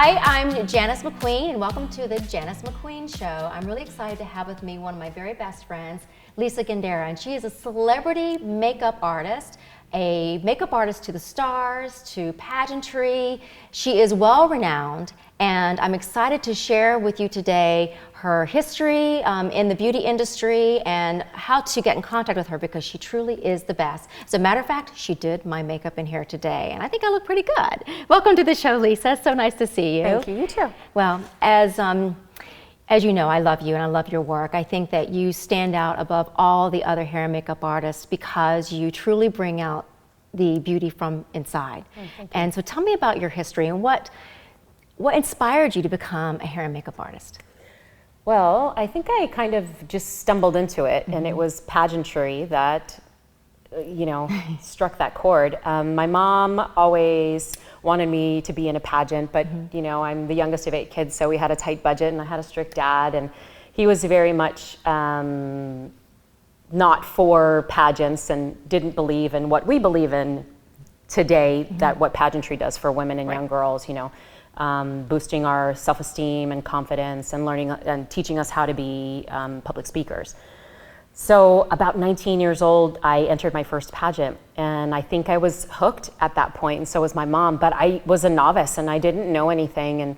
Hi, I'm Janice McQueen, and welcome to the Janice McQueen Show. I'm really excited to have with me one of my very best friends, Lisa Gandara, and she is a celebrity makeup artist, a makeup artist to the stars, to pageantry. She is well-renowned, and I'm excited to share with you today her history in the beauty industry and how to get in contact with her, because she truly is the best. As a matter of fact, she did my makeup in here today, and I think I look pretty good. Welcome to the show, Lisa. It's so nice to see you. Thank you. You too. Well, as you know, I love you and I love your work. I think that you stand out above all the other hair and makeup artists because you truly bring out the beauty from inside. And so tell me about your history and what inspired you to become a hair and makeup artist? Well, I think I kind of just stumbled into it, and it was pageantry that, struck that chord. My mom always wanted me to be in a pageant, but I'm the youngest of 8 kids, so we had a tight budget, and I had a strict dad, and he was very much not for pageants and didn't believe in what we believe in today, that what pageantry does for women and young girls, boosting our self-esteem and confidence and learning and teaching us how to be public speakers. So about 19 years old, I entered my first pageant, and I think I was hooked at that point, and so was my mom, but I was a novice and I didn't know anything. And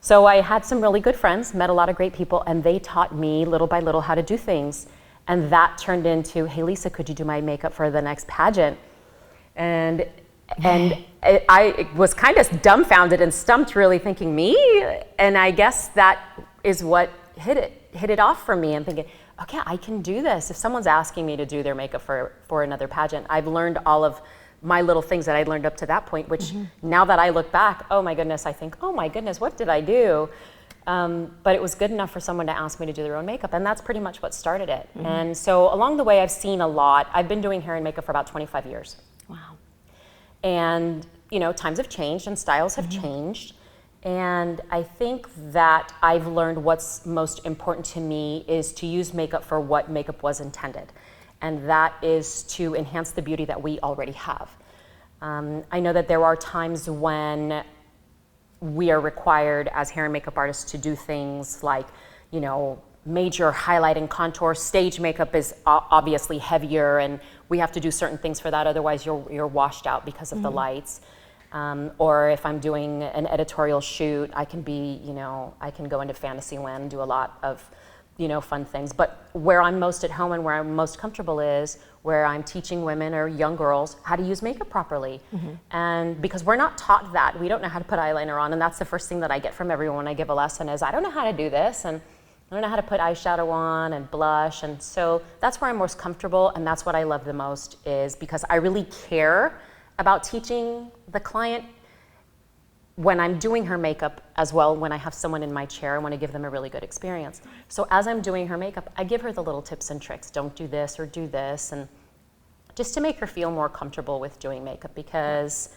so I had some really good friends, met a lot of great people, and they taught me little by little how to do things. And that turned into, hey Lisa, could you do my makeup for the next pageant? And I was kind of dumbfounded and stumped, really thinking, me? And I guess that is what hit it off for me. I'm thinking, okay, I can do this. If someone's asking me to do their makeup for another pageant, I've learned all of my little things that I learned up to that point, which now that I look back, oh my goodness, I think, oh my goodness, what did I do? But it was good enough for someone to ask me to do their own makeup, and that's pretty much what started it. And so along the way, I've seen a lot. I've been doing hair and makeup for about 25 years. Wow. And times have changed and styles have changed. And I think that I've learned what's most important to me is to use makeup for what makeup was intended. And that is to enhance the beauty that we already have. I know that there are times when we are required as hair and makeup artists to do things like, major highlight and contour. Stage makeup is obviously heavier, and we have to do certain things for that, otherwise you're washed out because of the lights. Or if I'm doing an editorial shoot, I can I can go into fantasy land and do a lot of, fun things. But where I'm most at home and where I'm most comfortable is where I'm teaching women or young girls how to use makeup properly. And because we're not taught that, we don't know how to put eyeliner on, and that's the first thing that I get from everyone when I give a lesson is, I don't know how to do this, and I don't know how to put eyeshadow on and blush. And so that's where I'm most comfortable, and that's what I love the most, is because I really care about teaching the client when I'm doing her makeup as well. When I have someone in my chair, I want to give them a really good experience. So as I'm doing her makeup, I give her the little tips and tricks. Don't do this or do this, and just to make her feel more comfortable with doing makeup, because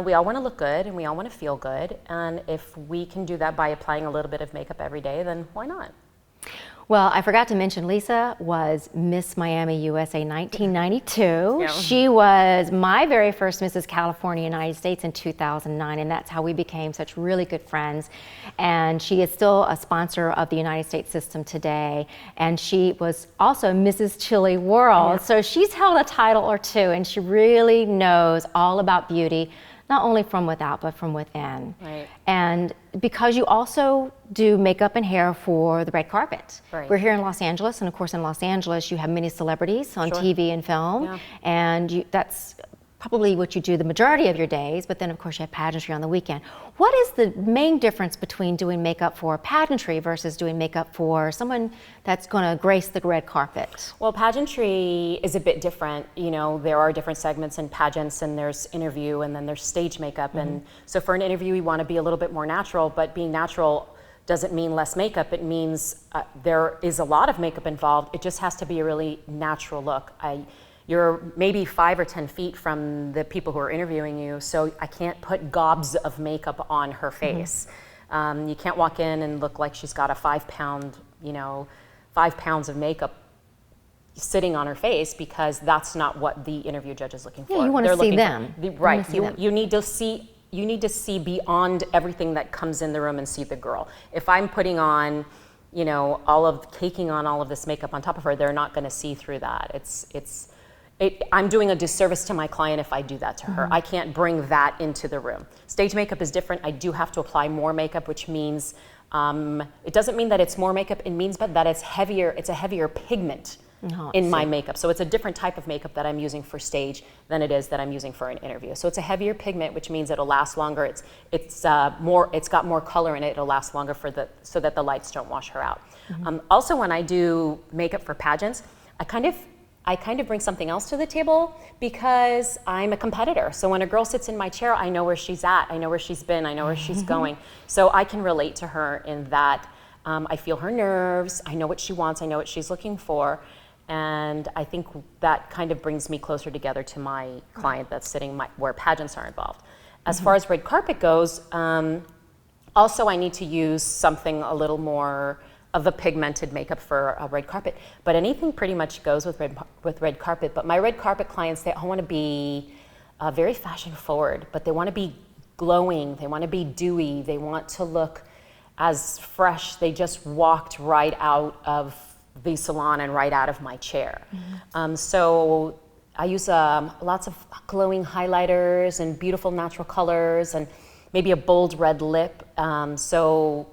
we all want to look good and we all want to feel good. And if we can do that by applying a little bit of makeup every day, then why not? Well, I forgot to mention, Lisa was Miss Miami USA 1992. Yeah. She was my very first Mrs. California United States in 2009, and that's how we became such really good friends. And she is still a sponsor of the United States system today, and she was also Mrs. Chile World. So she's held a title or two, and she really knows all about beauty, not only from without, but from within. Right. And because you also do makeup and hair for the red carpet. Right. We're here in Los Angeles, and of course in Los Angeles you have many celebrities on TV and film, and that's probably what you do the majority of your days, but then of course you have pageantry on the weekend. What is the main difference between doing makeup for pageantry versus doing makeup for someone that's going to grace the red carpet? Well, pageantry is a bit different. There are different segments in pageants, and there's interview, and then there's stage makeup. And so for an interview, we want to be a little bit more natural, but being natural doesn't mean less makeup. It means there is a lot of makeup involved. It just has to be a really natural look. You're maybe 5 or 10 feet from the people who are interviewing you, so I can't put gobs of makeup on her face. You can't walk in and look like she's got a 5 pound, 5 pounds of makeup sitting on her face, because that's not what the interview judge is looking for. Yeah, you want to see them. Right. You need to see need to see beyond everything that comes in the room and see the girl. If I'm putting on, caking on all of this makeup on top of her, they're not going to see through that. I'm doing a disservice to my client if I do that to her. I can't bring that into the room. Stage makeup is different. I do have to apply more makeup, which means it doesn't mean that it's more makeup. It means that it's heavier. It's a heavier pigment in my makeup. So it's a different type of makeup that I'm using for stage than it is that I'm using for an interview. So it's a heavier pigment, which means it'll last longer. It's got more color in it. It'll last longer so that the lights don't wash her out. Also, when I do makeup for pageants, I kind of bring something else to the table because I'm a competitor. So when a girl sits in my chair, I know where she's at, I know where she's been, I know where she's going. So I can relate to her in that I feel her nerves, I know what she wants, I know what she's looking for. And I think that kind of brings me closer together to my client that's sitting where pageants are involved. As far as red carpet goes, also I need to use something a little more of a pigmented makeup for a red carpet, but anything pretty much goes with red carpet. But my red carpet clients, they all want to be very fashion forward, but they want to be glowing, they want to be dewy, they want to look as fresh. They just walked right out of the salon and right out of my chair. So I use lots of glowing highlighters and beautiful natural colors and maybe a bold red lip. So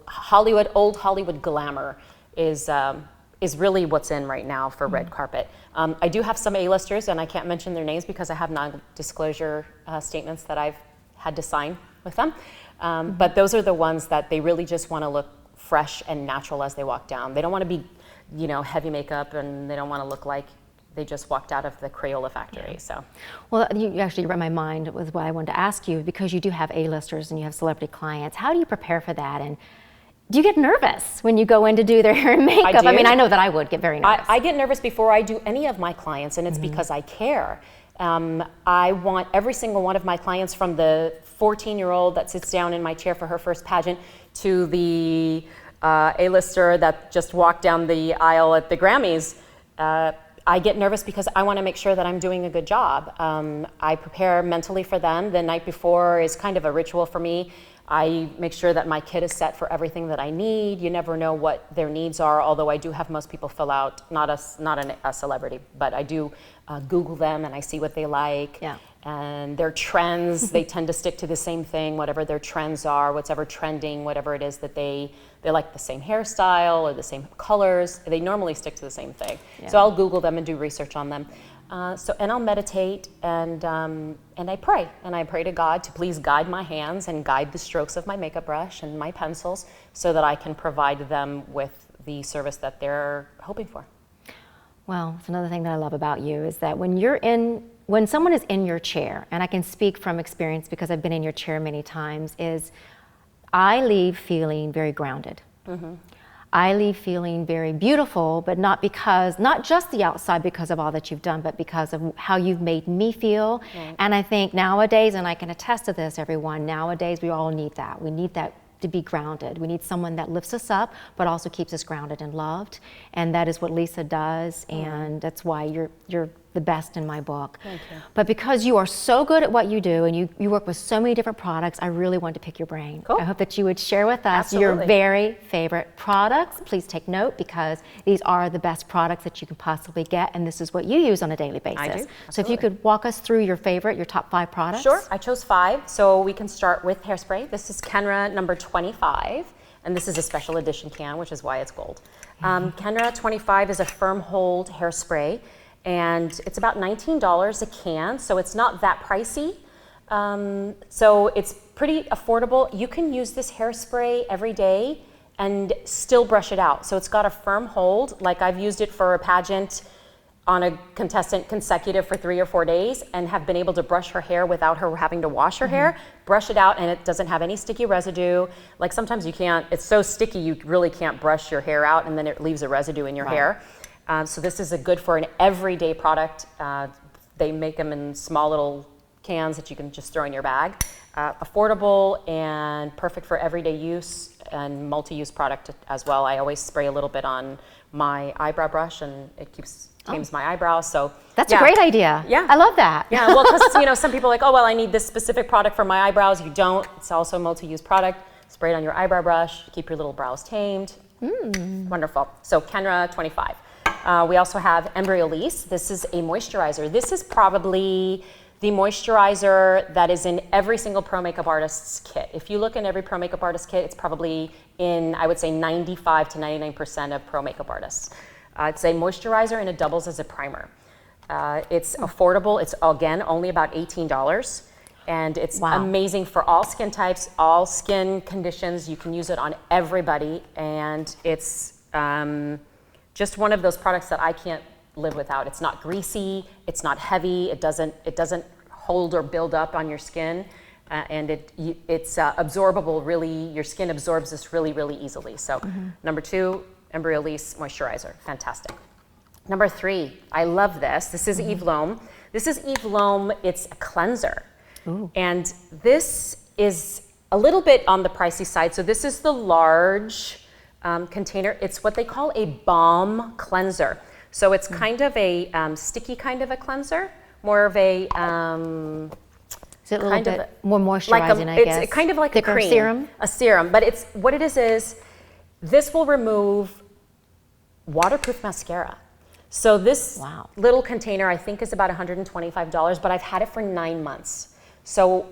old Hollywood glamour is really what's in right now for red carpet. I do have some A-listers, and I can't mention their names because I have non-disclosure statements that I've had to sign with them. But those are the ones that they really just want to look fresh and natural as they walk down. They don't want to be, heavy makeup, and they don't want to look like they just walked out of the Crayola factory. So, well, you actually read my mind with what I wanted to ask you, because you do have A-listers and you have celebrity clients. How do you prepare for that? And do you get nervous when you go in to do their hair and makeup? I mean, I know that I would get very nervous. I get nervous before I do any of my clients, and it's because I care. I want every single one of my clients, from the 14-year-old that sits down in my chair for her first pageant to the A-lister that just walked down the aisle at the Grammys. I get nervous because I want to make sure that I'm doing a good job. I prepare mentally for them. The night before is kind of a ritual for me. I make sure that my kit is set for everything that I need. You never know what their needs are, although I do have most people fill out, not a celebrity, but I do Google them and I see what they like. Yeah. And their trends, they tend to stick to the same thing, whatever their trends are, whatever trending, whatever it is that they like the same hairstyle or the same colors. They normally stick to the same thing. Yeah. So I'll Google them and do research on them. And I'll meditate and I pray. And I pray to God to please guide my hands and guide the strokes of my makeup brush and my pencils so that I can provide them with the service that they're hoping for. Well, it's another thing that I love about you is that when someone is in your chair, and I can speak from experience because I've been in your chair many times, is I leave feeling very grounded. Mm-hmm. I leave feeling very beautiful, but not just the outside because of all that you've done, but because of how you've made me feel. Right. And I think nowadays, and I can attest to this, everyone, nowadays we all need that. We need that to be grounded. We need someone that lifts us up, but also keeps us grounded and loved. And that is what Lisa does, and that's why you're the best in my book. Thank you. But because you are so good at what you do and you work with so many different products, I really wanted to pick your brain. Cool. I hope that you would share with us Absolutely. your very favorite products. Please take note, because these are the best products that you can possibly get, and this is what you use on a daily basis. I do. So if you could walk us through your top 5 products. Sure, I chose 5. So we can start with hairspray. This is Kenra number 25. And this is a special edition can, which is why it's gold. Kenra 25 is a firm hold hairspray, and it's about $19 a can, so it's not that pricey. So it's pretty affordable. You can use this hairspray every day and still brush it out. So it's got a firm hold. Like, I've used it for a pageant on a contestant consecutive for 3 or 4 days and have been able to brush her hair without her having to wash her hair, brush it out, and it doesn't have any sticky residue. Like, sometimes you can't, it's so sticky you really can't brush your hair out, and then it leaves a residue in your hair. So this is a good for an everyday product. They make them in small little cans that you can just throw in your bag. Affordable and perfect for everyday use and multi-use product as well. I always spray a little bit on my eyebrow brush and it tames my eyebrows. So that's a great idea. Yeah. I love that. Yeah, well, because some people are like, oh, well, I need this specific product for my eyebrows. You don't. It's also a multi-use product. Spray it on your eyebrow brush. Keep your little brows tamed. Wonderful. So Kenra 25. We also have Embryolisse. This is a moisturizer. This is probably the moisturizer that is in every single pro makeup artist's kit. If you look in every pro makeup artist kit, it's probably in, I would say, 95 to 99% of pro makeup artists. It's a moisturizer and it doubles as a primer. It's affordable. It's, again, only about $18. And it's amazing for all skin types, all skin conditions. You can use it on everybody. And it's just one of those products that I can't live without. It's not greasy, it's not heavy, it doesn't hold or build up on your skin, and it's absorbable. Really, your skin absorbs this really, really easily. So number 2, Embryolisse moisturizer, fantastic. Number 3, I love this. This is Eve L'Homme. This is Eve L'Homme. It's a cleanser, and this is a little bit on the pricey side. So this is the large container. It's what they call a balm cleanser. So it's kind of a sticky kind of a cleanser, more of a is it a little bit more moisturizing, I guess? It's kind of like thicker a cream. Serum? A serum. But it's what it is this will remove waterproof mascara. So this little container I think is about $125, but I've had it for 9 months. So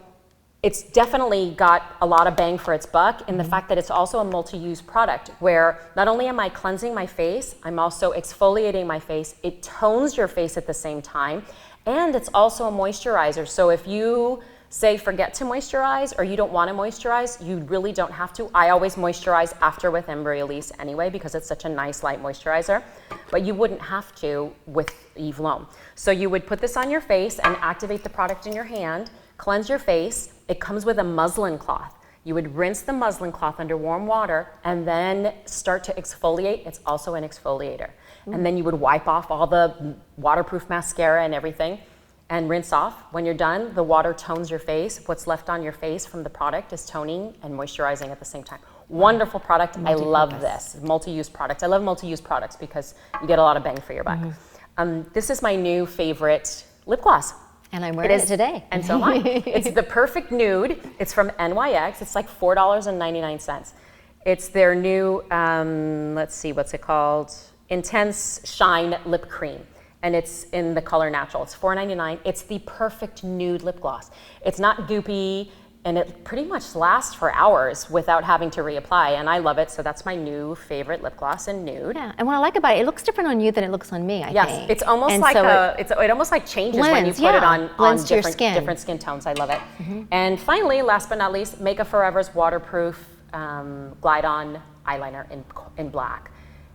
it's definitely got a lot of bang for its buck in the fact that it's also a multi-use product where not only am I cleansing my face, I'm also exfoliating my face. It tones your face at the same time, and it's also a moisturizer. So if you say forget to moisturize or you don't want to moisturize, you really don't have to. I always moisturize after with Embryolisse anyway because it's such a nice light moisturizer, but you wouldn't have to with Eve L'Homme. So you would put this on your face and activate the product in your hand, cleanse your face. It comes with a muslin cloth. You would rinse the muslin cloth under warm water and then start to exfoliate. It's also an exfoliator. And then you would wipe off all the waterproof mascara and everything and rinse off. When you're done, the water tones your face. What's left on your face from the product is toning and moisturizing at the same time. Wonderful product. I love this. Multi-use product. I love multi-use products because you get a lot of bang for your buck. This is my new favorite lip gloss. And I'm wearing it today. And so am I. It's the Perfect Nude. It's from NYX. It's like $4.99. It's their new, let's see, what's it called? Intense Shine Lip Cream. And it's in the color Natural. It's $4.99. It's the Perfect Nude lip gloss. It's not goopy, and it pretty much lasts for hours without having to reapply, and I love it. So that's my new favorite lip gloss in nude. Yeah, and what I like about it, it looks different on you than it looks on me, I think. Yes, it's almost like it almost like changes when you put it on different skin tones. I love it. And finally, last but not least, Makeup Forever's waterproof Glide On eyeliner in black.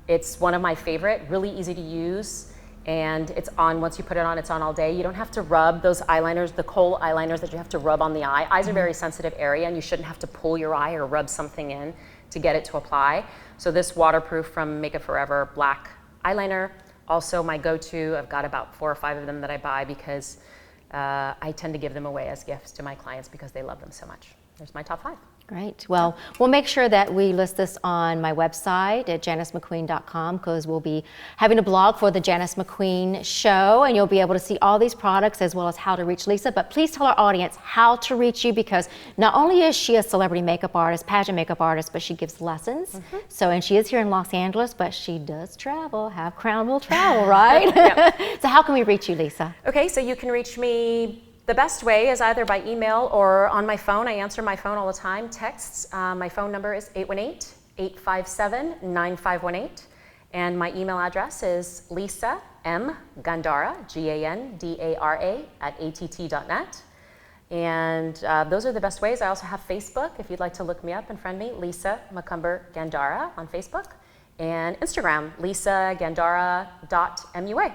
It's one of my favorite, really easy to use. And it's on, once you put it on, it's on all day. You don't have to rub those eyeliners, the kohl eyeliners that you have to rub on the eye. Eyes are a very sensitive area and you shouldn't have to pull your eye or rub something in to get it to apply. So this waterproof from Makeup Forever black eyeliner, also my go-to. I've got about 4 or 5 of them that I buy because I tend to give them away as gifts to my clients because they love them so much. There's my top 5. Great. Well, we'll make sure that we list this on my website at janicemcqueen.com because we'll be having a blog for the Janice McQueen show, and you'll be able to see all these products as well as how to reach Lisa. But please tell our audience how to reach you because not only is she a celebrity makeup artist, pageant makeup artist, but she gives lessons. So, and she is here in Los Angeles, but she does travel, have Crown will travel, right? So how can we reach you, Lisa? Okay, so you can reach me. The best way is either by email or on my phone. I answer my phone all the time, texts. My phone number is 818-857-9518. And my email address is Lisa M. Gandara, Gandara, @att.net. And those are the best ways. I also have Facebook, if you'd like to look me up and friend me, Lisa Macumber Gandara on Facebook. And Instagram, lisagandara.mua.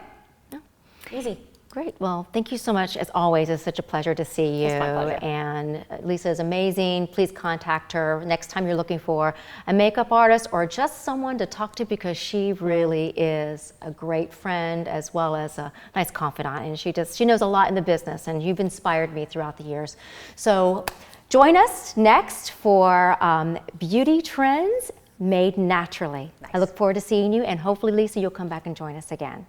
Easy. Great. Well, thank you so much. As always, it's such a pleasure to see you. It's my pleasure. And Lisa is amazing. Please contact her next time you're looking for a makeup artist or just someone to talk to, because she really is a great friend as well as a nice confidant. And she knows a lot in the business, and you've inspired me throughout the years. So join us next for Beauty Trends Made Naturally. Nice. I look forward to seeing you, and hopefully, Lisa, you'll come back and join us again.